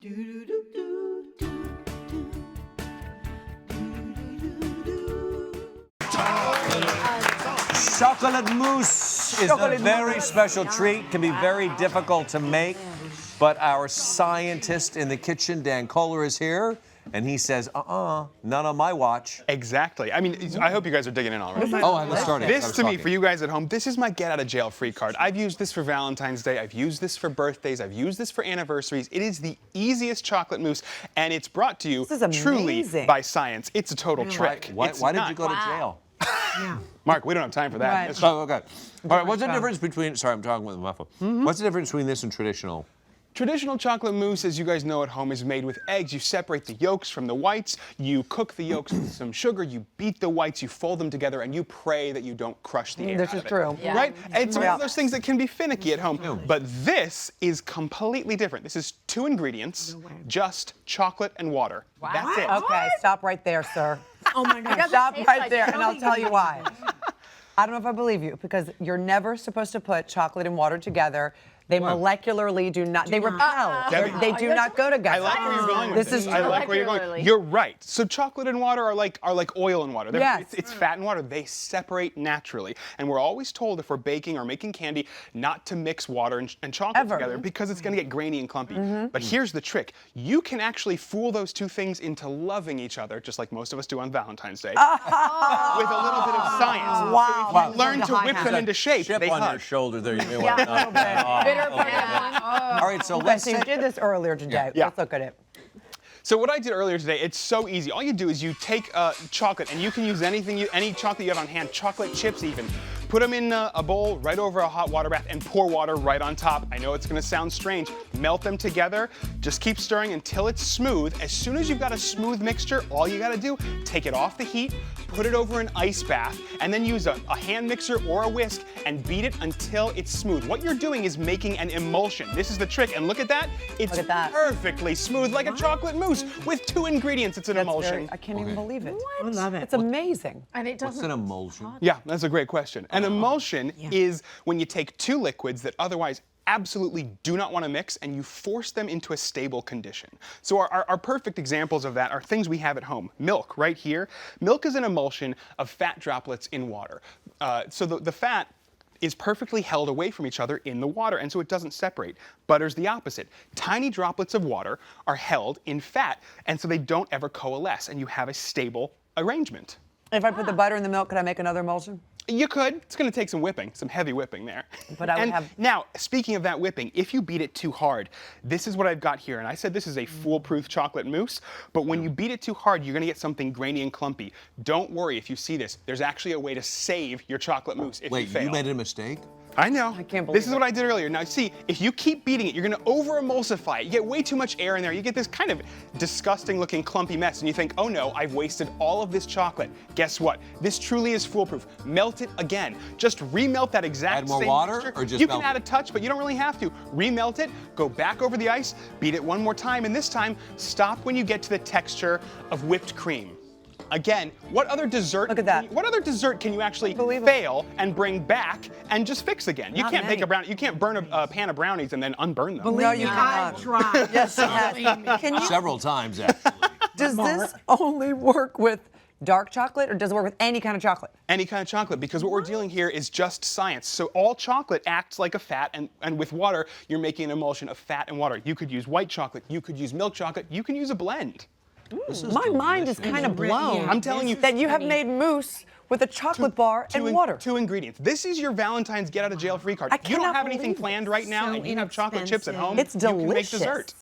Chocolate mousse is a very special treat, can be very difficult to make, but our scientist in the kitchen, Dan Kohler, is here, and he says, none on my watch. Exactly. I mean, I hope you guys are digging in already. Oh, I was starting. This, to me, for you guys at home, this is my get-out-of-jail-free card. I've used this for Valentine's Day. I've used this for birthdays. I've used this for anniversaries. It is the easiest chocolate mousse, and it's brought to you truly by science. It's a total trick. Why did you go to jail? Mark, we don't have time for that. Right. Oh, okay. All right, what's the difference between, sorry, I'm talking with a muffle. What's the difference between this and traditional? Traditional chocolate mousse, as you guys know at home, is made with eggs. You separate the yolks from the whites. You cook the yolks with some sugar. You beat the whites. You fold them together, and you pray that you don't crush the air This out is of it. true. Yeah. Right? It's one of those things that can be finicky at home. But this is completely different. This is 2 ingredients, just chocolate and water. Wow. That's it. Okay, stop right there, sir. Oh my God. Stop right there, and I'll tell you why. I don't know if I believe you, because you're never supposed to put chocolate and water together. They molecularly do not, they repel. They do not go together. I like where you're going with this. I like where you're going. You're right. So chocolate and water are like oil and water. Yes. It's fat and water. They separate naturally. And we're always told if we're baking or making candy not to mix water and chocolate together because it's going to get grainy and clumpy. But here's the trick. You can actually fool those two things into loving each other, just like most of us do on Valentine's Day, with a little bit of science. Wow. So if you learn to whip them into shape, Chip they on hug. your shoulder there. You may Yeah. want to. All right, so let's So you did this earlier today. Yeah. Let's look at it. So what I did earlier today, it's so easy. All you do is you take chocolate, and you can use any chocolate you have on hand, chocolate chips even. Put them in a bowl right over a hot water bath and pour water right on top. I know it's gonna sound strange. Melt them together, just keep stirring until it's smooth. As soon as you've got a smooth mixture, all you gotta do, take it off the heat, put it over an ice bath, and then use a hand mixer or a whisk and beat it until it's smooth. What you're doing is making an emulsion. This is the trick, and look at that. It's perfectly smooth, like a chocolate mousse with 2 ingredients. It's an emulsion. I can't even believe it. What? I love it. It's amazing. And it What's doesn't. an emulsion? Yeah, that's a great question. An emulsion is when you take 2 liquids that otherwise absolutely do not want to mix and you force them into a stable condition. So our perfect examples of that are things we have at home. Milk, right here. Milk is an emulsion of fat droplets in water. So the fat is perfectly held away from each other in the water, and so it doesn't separate. Butter's the opposite. Tiny droplets of water are held in fat, and so they don't ever coalesce, and you have a stable arrangement. If I put the butter in the milk, could I make another emulsion? You could. It's going to take some whipping, some heavy whipping there. But I would have... Now, speaking of that whipping, if you beat it too hard, this is what I've got here. And I said this is a foolproof chocolate mousse, but when you beat it too hard, you're going to get something grainy and clumpy. Don't worry if you see this. There's actually a way to save your chocolate mousse if you fail. Wait, you made a mistake? I know. I can't believe This is what I did earlier. Now, see, if you keep beating it, you're going to over-emulsify it. You get way too much air in there. You get this kind of disgusting-looking clumpy mess, and you think, oh no, I've wasted all of this chocolate. Guess what? This truly is foolproof. Melt it again. Just remelt that exact same more water, mixture. or just You melt can add a it? touch, but you don't really have to. Remelt it, go back over the ice, beat it one more time, and this time, stop when you get to the texture of whipped cream. Again, what other dessert? Look at that. What other dessert can you actually fail and bring back and just fix again? You can't make a brownie. You can't burn a pan of brownies and then unburn them. No, you cannot. tried. Yes, she has. Can you? Several times, actually. Does this only work with dark chocolate, or does it work with any kind of chocolate? Any kind of chocolate, because what we're dealing here is just science. So all chocolate acts like a fat, and with water, you're making an emulsion of fat and water. You could use white chocolate, you could use milk chocolate, you can use a blend. My mind is kind of blown. I'm telling you. That you have made mousse with a chocolate bar and water. 2 ingredients. This is your Valentine's get-out-of-jail-free card. I If you don't cannot have anything believe it. planned right now So and you have chocolate chips at home, It's you can make delicious. dessert.